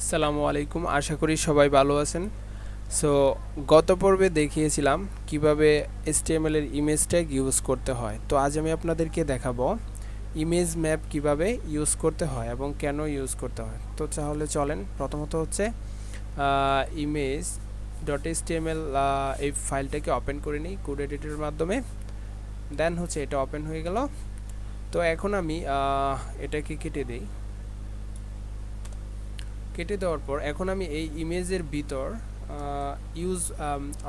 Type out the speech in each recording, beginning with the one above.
আসসালামু আলাইকুম, আশা করি সবাই ভালো আছেন। সো গত পর্বে দেখিয়েছিলাম কিভাবে HTML এর ইমেজ ট্যাগ ইউজ করতে হয়। তো আজ আমি আপনাদেরকে দেখাবো ইমেজ ম্যাপ কিভাবে ইউজ করতে হয় এবং কেন ইউজ করতে হয়। তো তাহলে চলেন, প্রথমত হচ্ছে ইমেজ ডট HTML এই ফাইলটাকে ওপেন করে নিই কোড এডিটরের মাধ্যমে। দেন হচ্ছে এটা ওপেন হয়ে গেল। তো এখন আমি এটাকে কেটে দেওয়ার পর এখন আমি এই ইমেজের ভিতর ইউজ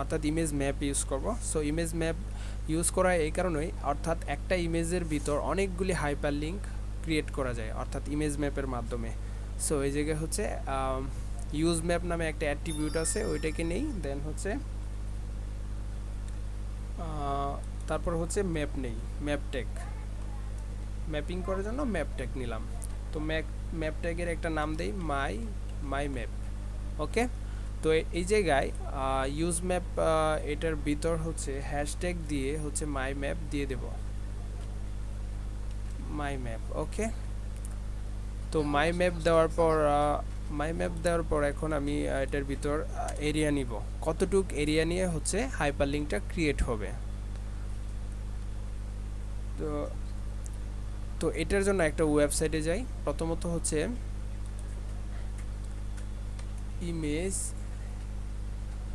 অর্থাৎ ইমেজ ম্যাপ ইউজ করব। সো ইমেজ ম্যাপ ইউজ করা এই কারণেই, অর্থাৎ একটা ইমেজের ভিতর অনেকগুলি হাইপার লিঙ্ক ক্রিয়েট করা যায় অর্থাৎ ইমেজ ম্যাপের মাধ্যমে। সো এই জায়গায় হচ্ছে ইউজ ম্যাপ নামে একটা অ্যাট্রিবিউট আছে, ওইটাকে নেই। দেন হচ্ছে তারপর হচ্ছে ম্যাপ নেই, ম্যাপ ট্যাগ ম্যাপিং করার জন্য ম্যাপ ট্যাগ নিলাম। তো ম্যাপ ট্যাগের একটা নাম দেই মাই ম্যাপ। ওকে। তো এই জায়গায় ইউজ ম্যাপ এটার ভিতর হচ্ছে হ্যাশট্যাগ দিয়ে হচ্ছে মাই ম্যাপ দিয়ে দেব, মাই ম্যাপ। ওকে। তো মাই ম্যাপ দেওয়ার পর এখন আমি এটার ভিতর এরিয়া নিব, কতটুক এরিয়া নিয়ে হচ্ছে হাইপারলিংকটা ক্রিয়েট হবে। তো তো এটার জন্য একটা ওয়েবসাইটে যাই। প্রথমত হচ্ছে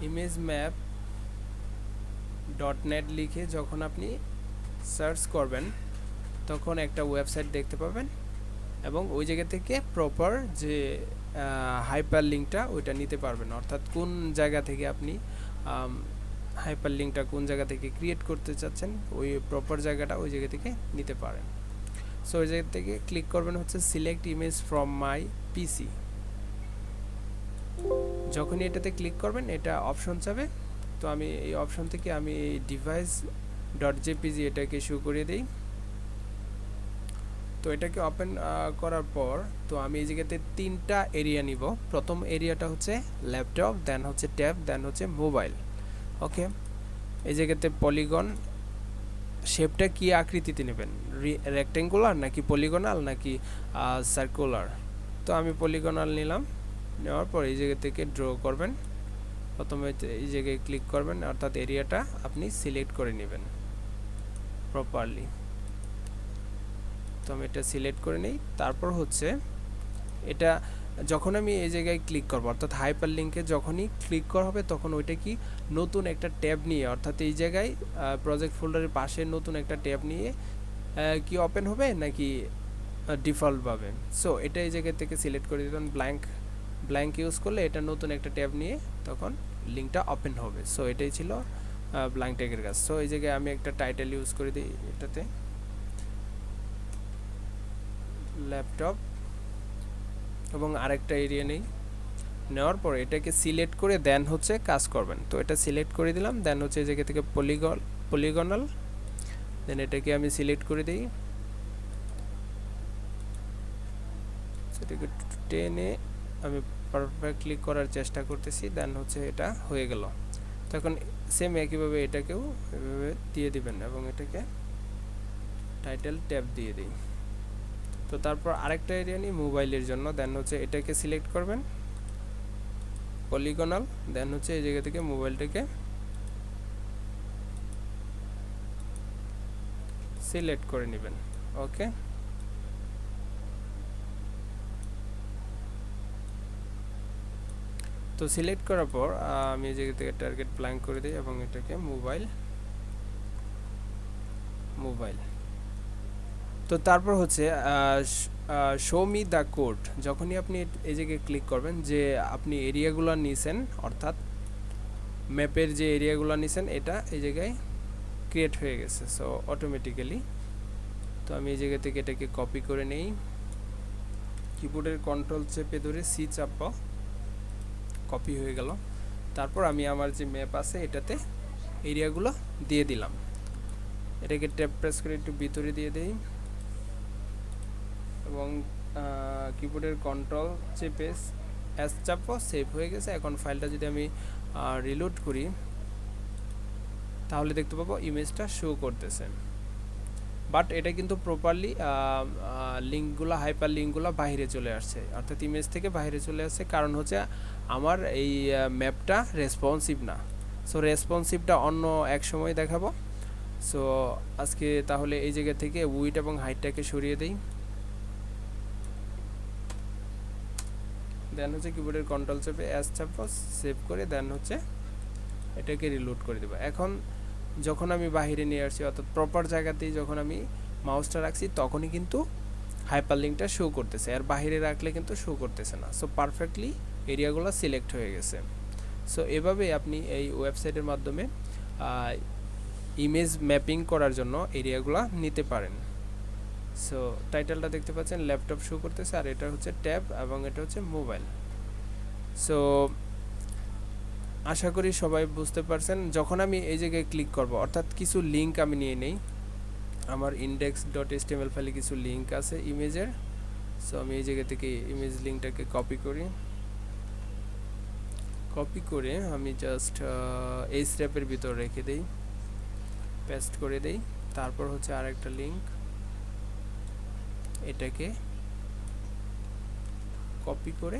ইমেজ ম্যাপ .net লিখে যখন আপনি সার্চ করবেন তখন একটা ওয়েবসাইট দেখতে পাবেন এবং ওই জায়গা থেকে প্রপার যে হাইপার লিঙ্কটা ওইটা নিতে পারবেন, অর্থাৎ কোন জায়গা থেকে আপনি হাইপার লিঙ্কটা কোন জায়গা থেকে ক্রিয়েট করতে চাচ্ছেন ওই প্রপার জায়গাটা ওই জায়গা থেকে নিতে পারেন। সো ওই জায়গা থেকে ক্লিক করবেন হচ্ছে সিলেক্ট ইমেজ ফ্রম মাই পিসি। যখনই এটাতে ক্লিক করবেন এটা অপশন চাবে। তো আমি এই অপশন থেকে আমি এই ডিভাইস .jpg এটাকে শো করে দিই। তো এটাকে ওপেন করার পর তো আমি এই জায়গাতে তিনটা এরিয়া নিব। প্রথম এরিয়াটা হচ্ছে ল্যাপটপ, দেন হচ্ছে ট্যাব, দেন হচ্ছে মোবাইল। ওকে। এই জায়গাতে পলিগন শেপটা কি আকৃতিতে নেবেন, রেক্টেঙ্গুলার নাকি পলিগনাল নাকি সার্কুলার। তো আমি পলিগনাল নিলাম। নেওয়ার পর এই জায়গা থেকে ড্র করবেন। প্রথমে এই জায়গায় ক্লিক করবেন, অর্থাৎ এরিয়াটা আপনি সিলেক্ট করে নেবেন প্রপারলি। তো আমি এটা সিলেক্ট করে নিই। তারপর হচ্ছে এটা যখন আমি এই জায়গায় ক্লিক করব, অর্থাৎ হাইপার লিঙ্কে যখনই ক্লিক করা হবে তখন ওইটা কি নতুন একটা ট্যাব নিয়ে, অর্থাৎ এই জায়গায় প্রজেক্ট ফোল্ডারের পাশে নতুন একটা ট্যাব নিয়ে কি ওপেন হবে নাকি ডিফল্টভাবে। সো এটা এই জায়গা থেকে সিলেক্ট করে দিবেন। ব্ল্যাঙ্ক ইউজ করলে এটা নতুন একটা ট্যাব নিয়ে তখন লিঙ্কটা ওপেন হবে। সো এটাই ছিল ব্ল্যাঙ্ক ট্যাগের কাজ। সো এই জায়গায় আমি একটা টাইটেল ইউজ করে দিই, এটাতে ল্যাপটপ এবং আরেকটা এরিয়া নেই। নেওয়ার পর এটাকে সিলেক্ট করে দেন হচ্ছে কাজ করবেন। তো এটা সিলেক্ট করে দিলাম। দেন হচ্ছে এই জায়গা থেকে পলিগনাল, দেন এটাকে আমি সিলেক্ট করে দিই, সেটাকে টেনে আমি পারফেক্টলি করার চেষ্টা করতেছি। দেন হচ্ছে এটা হয়ে গেল। তখন সেম একইভাবে এটাকেও এভাবে দিয়ে দিবেন এবং এটাকে টাইটেল ট্যাব দিয়ে দিই। তো তারপর আরেকটা এরিয়া নিই মোবাইলের জন্য। দেন হচ্ছে এটাকে সিলেক্ট করবেন পলিগনাল, দেন হচ্ছে এই জায়গা থেকে মোবাইলটাকে সিলেক্ট করে নেবেন। ওকে। তো সিলেক্ট করার পর আমি এই জায়গা থেকে টার্গেট ব্ল্যাঙ্ক করে দিই এবং এটাকে মোবাইল। তো তারপর হচ্ছে শো মি দ্য কোড। যখনই আপনি এই জায়গায় ক্লিক করবেন যে আপনি এরিয়াগুলো নিয়েছেন, অর্থাৎ ম্যাপের যে এরিয়াগুলো নিয়েছেন এটা এই জায়গায় ক্রিয়েট হয়ে গেছে সো অটোমেটিক্যালি। তো আমি এই জায়গা থেকে এটাকে কপি করে নেই, কিবোর্ডের কন্ট্রোল চেপে ধরে সি চাপা, কপি হয়ে গেল। তারপর আমি আমার যে ম্যাপ আছে এটাতে এরিয়াগুলো দিয়ে দিলাম। এটাকে ট্যাব প্রেস করে একটু ভিতরে দিয়ে দেই এবং কিবোর্ডের কন্ট্রোল চেপে এস চাপো, সেভ হয়ে গেছে। এখন ফাইলটা যদি আমি রিলোড করি তাহলে দেখতে পাবো ইমেজটা শো করতেছে। বাট এটা কিন্তু প্রপারলি লিঙ্কগুলো, হাইপার লিঙ্কগুলো বাইরে চলে আসছে, অর্থাৎ ইমেজ থেকে বাইরে চলে আসছে, কারণ হচ্ছে আমার এই ম্যাপটা রেসপন্সিভ না। সো রেসপন্সিভটা অন্য এক সময় দেখাবো। সো আজকে তাহলে এই জায়গা থেকে উইড এবং হাইটটাকে সরিয়ে দেই, দেন হচ্ছে কিবোর্ডের কন্ট্রোল চেপে এস চাপবো, সেভ করে দেন হচ্ছে এটাকে রিলোড করে দেবো। এখন যখন আমি বাইরে নিয়ে আসছি, অর্থাৎ প্রপার জায়গাতেই যখন আমি মাউসটা রাখছি, তখনই কিন্তু হাইপারলিঙ্কটা শো করতেছে, আর বাইরে রাখলে কিন্তু শো করতেছে না। সো পারফেক্টলি এরিয়াগুলো সিলেক্ট হয়ে গেছে। সো এভাবে আপনি এই ওয়েবসাইটের মাধ্যমে ইমেজ ম্যাপিং করার জন্য এরিয়াগুলো নিতে পারেন। সো টাইটেলটা দেখতে পাচ্ছেন, ল্যাপটপ শো করতেছে, আর এটা হচ্ছে ট্যাব এবং এটা হচ্ছে মোবাইল। সো আশা করি সবাই বুঝতে পারছেন। যখন আমি এই জায়গায় ক্লিক করব, অর্থাৎ কিছু লিঙ্ক আমি নিয়ে নেই, আমার index.html ফাইলে কিছু লিঙ্ক আছে ইমেজের। সো আমি এই জায়গা থেকে ইমেজ লিঙ্কটাকে কপি করি, কপি করে আমি জাস্ট এই স্টেপের ভিতর রেখে দেই, পেস্ট করে দেই। তারপর হচ্ছে আরেকটা লিঙ্ক, এটাকে কপি করে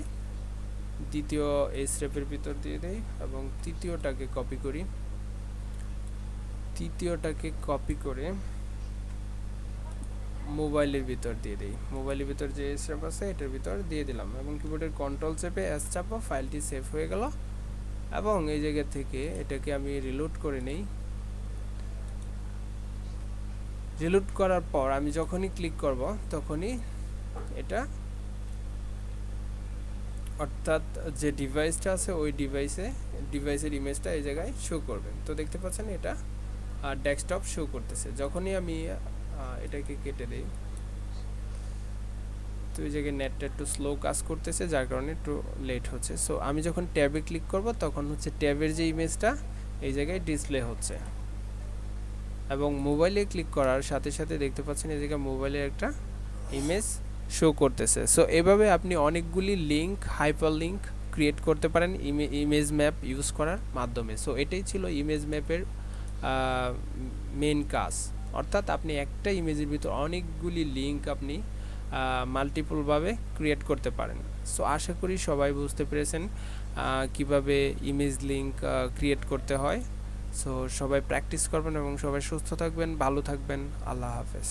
দ্বিতীয় এই স্টেপের ভিতর দিয়ে দেই, এবং তৃতীয়টাকে কপি করি, তৃতীয়টাকে কপি করে মোবাইলের ভিতর দিয়ে দেই, মোবাইলের ভিতর যে স্টেপ আছে এটার ভিতর দিয়ে দিলাম, এবং কিবোর্ডের কন্ট্রোল চেপে এস চাপো, ফাইলটি সেভ হয়ে গেল। এবং এই জায়গা থেকে এটাকে আমি রিলোড করে নেই। রিলোড করার পর আমি যখনই ক্লিক করব তখনই এটা, অর্থাৎ যে ডিভাইসটা আছে ওই ডিভাইসের ইমেজটা এই জায়গায় শো করবে। তো দেখতে পাচ্ছেন এটা ডেস্কটপ শো করতেছে। যখনই আমি এটাকে কেটে দেই, তো এই জায়গায় নেটটা একটু স্লো কাজ করতেছে, যার কারণে একটু লেট হচ্ছে। সো আমি যখন ট্যাবে ক্লিক করব তখন হচ্ছে ট্যাবের যে ইমেজটা এই জায়গায় ডিসপ্লে হচ্ছে, এবং মোবাইলে ক্লিক করার সাথে সাথে দেখতে পাচ্ছেন এই জায়গায় মোবাইলের একটা ইমেজ শো করতেছে। সো এভাবে আপনি অনেকগুলি লিঙ্ক, হাইপার লিঙ্ক ক্রিয়েট করতে পারেন ইমেজ ম্যাপ ইউজ করার মাধ্যমে। সো এটাই ছিল ইমেজ ম্যাপের মেন কাজ, অর্থাৎ আপনি একটা ইমেজের ভিতর অনেকগুলি লিঙ্ক আপনি মাল্টিপলভাবে ক্রিয়েট করতে পারেন। সো আশা করি সবাই বুঝতে পেরেছেন কিভাবে ইমেজ লিঙ্ক ক্রিয়েট করতে হয়। সো সবাই প্র্যাকটিস করবেন এবং সবাই সুস্থ থাকবেন, ভালো থাকবেন। আল্লাহ হাফেজ।